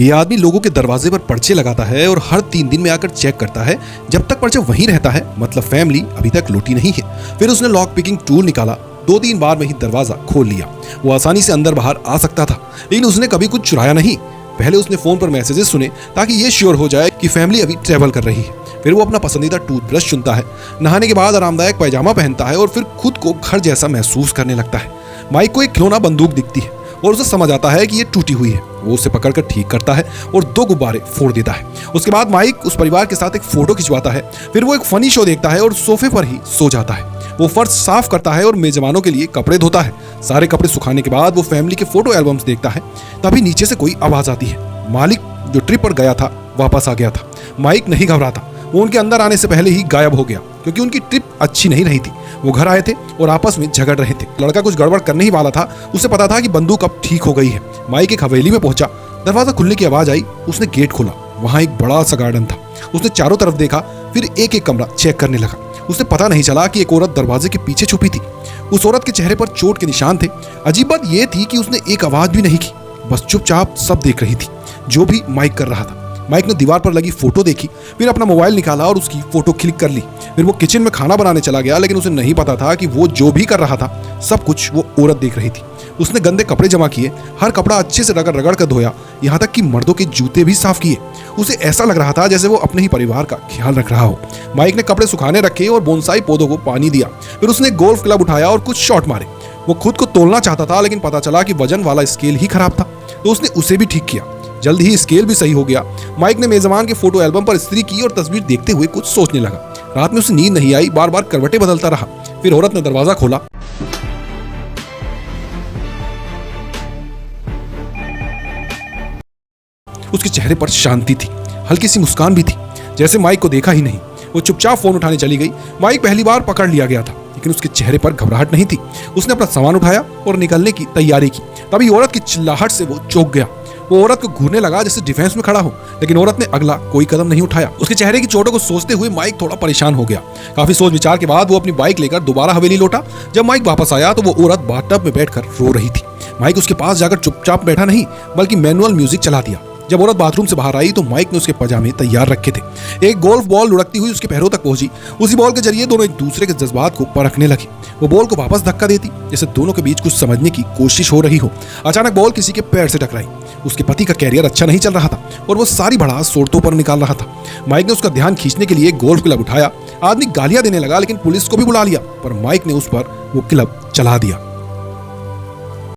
ये आदमी लोगों के दरवाजे पर पर्चे लगाता है और हर 3 दिन में आकर चेक करता है। जब तक पर्चा वहीं रहता है मतलब फैमिली अभी तक लौटी नहीं है। फिर उसने लॉक पिकिंग टूल निकाला, 2-3 बार में ही दरवाजा खोल लिया। वो आसानी से अंदर बाहर आ सकता था, लेकिन उसने कभी कुछ चुराया नहीं। पहले उसने फोन पर मैसेजेस सुने ताकि ये श्योर हो जाए कि फैमिली अभी ट्रेवल कर रही है। फिर वो अपना पसंदीदा टूथब्रश चुनता है, नहाने के बाद आरामदायक पैजामा पहनता है और फिर खुद को घर जैसा महसूस करने लगता है। माइक को एक खिलौना बंदूक दिखती है और उसे समझ आता है कि ये टूटी हुई है। वो उसे पकड़कर ठीक करता है और 2 गुब्बारे फोड़ देता है। उसके बाद माइक उस परिवार के साथ एक फोटो खिंचवाता है। फिर वो एक फनी शो देखता है और सोफे पर ही सो जाता है। वो फर्श साफ करता है और मेजबानों के लिए कपड़े धोता है। सारे कपड़े सुखाने के बाद वो फैमिली के फोटो एल्बम्स देखता है। तभी नीचे से कोई आवाज आती है। मालिक जो ट्रिप पर गया था वापस आ गया था। माइक नहीं घबराता, वो उनके अंदर आने से पहले ही गायब हो गया क्योंकि उनकी ट्रिप अच्छी नहीं रही थी। वो घर आए थे और आपस में झगड़ रहे थे। लड़का कुछ गड़बड़ करने ही वाला था। उसे पता था कि बंदूक अब ठीक हो गई है। माइक एक हवेली में पहुंचा। दरवाजा खुलने की आवाज आई। उसने गेट खोला। वहां एक बड़ा सा गार्डन था। उसने चारों तरफ देखा, फिर एक एक कमरा चेक करने लगा। उसे पता नहीं चला कि एक औरत दरवाजे के पीछे छुपी थी। उस औरत के चेहरे पर चोट के निशान थे। अजीब बात यह थी कि उसने एक आवाज भी नहीं की, बस चुपचाप सब देख रही थी जो भी माइक कर रहा था। माइक ने दीवार पर लगी फोटो देखी, फिर अपना मोबाइल निकाला और उसकी फोटो क्लिक कर ली। फिर वो किचन में खाना बनाने चला गया, लेकिन उसे नहीं पता था कि वो जो भी कर रहा था सब कुछ वो औरत देख रही थी। उसने गंदे कपड़े जमा किए, हर कपड़ा अच्छे से रगड़ रगड़ कर धोया, यहाँ तक कि मर्दों के जूते भी साफ किए। उसे ऐसा लग रहा था जैसे वो अपने ही परिवार का ख्याल रख रहा हो। माइक ने कपड़े सुखाने रखे और बोनसाई पौधों को पानी दिया। फिर उसने गोल्फ क्लब उठाया और कुछ शॉट मारे। वो खुद को तोलना चाहता था, लेकिन पता चला कि वजन वाला स्केल ही खराब था, तो उसने उसे भी ठीक किया। जल्द ही स्केल भी सही हो गया। माइक ने मेजबान के फोटो एल्बम पर स्त्री की और तस्वीर देखते हुए कुछ सोचने लगा। रात में उसे नींद नहीं आई, बार बार करवटें बदलता रहा। फिर औरत ने दरवाजा खोला। उसके चेहरे पर शांति थी, हल्की सी मुस्कान भी थी, जैसे माइक को देखा ही नहीं। वो चुपचाप फोन उठाने चली गई। माइक पहली बार पकड़ लिया गया था, लेकिन उसके चेहरे पर घबराहट नहीं थी। उसने अपना सामान उठाया और निकलने की तैयारी की। तभी औरत की चिल्लाहट से वो चौंक गया। वो औरत को घूरने लगा जैसे डिफेंस में खड़ा हो, लेकिन औरत ने अगला कोई कदम नहीं उठाया। उसके चेहरे की चोटों को सोचते हुए माइक थोड़ा परेशान हो गया। काफी सोच विचार के बाद वो अपनी बाइक लेकर दोबारा हवेली लौटा। जब माइक वापस आया तो वो औरत बाथटब में बैठकर रो रही थी। माइक उसके पास जाकर चुपचाप बैठा नहीं, बल्कि मैनुअल म्यूजिक चला दिया। जब औरत बाथरूम से बाहर आई तो माइक ने उसके पजामे तैयार रखे थे। एक गोल्फ बॉल लुढ़कती हुई उसके पैरों तक पहुंची। उसी बॉल के जरिए दोनों एक दूसरे के जज्बात को परखने लगे। वो बॉल को वापस धक्का देती जैसे दोनों के बीच कुछ समझने की कोशिश हो रही हो। अचानक बॉल किसी के पैर से टकराई। उसके पति का कैरियर अच्छा नहीं चल रहा था और वो सारी भड़ास शोरतों पर निकाल रहा था। माइक ने उसका ध्यान खींचने के लिए गोल्फ क्लब उठाया। आदमी गालियां देने लगा, लेकिन पुलिस को भी बुला लिया, पर माइक ने उस पर वो क्लब चला दिया।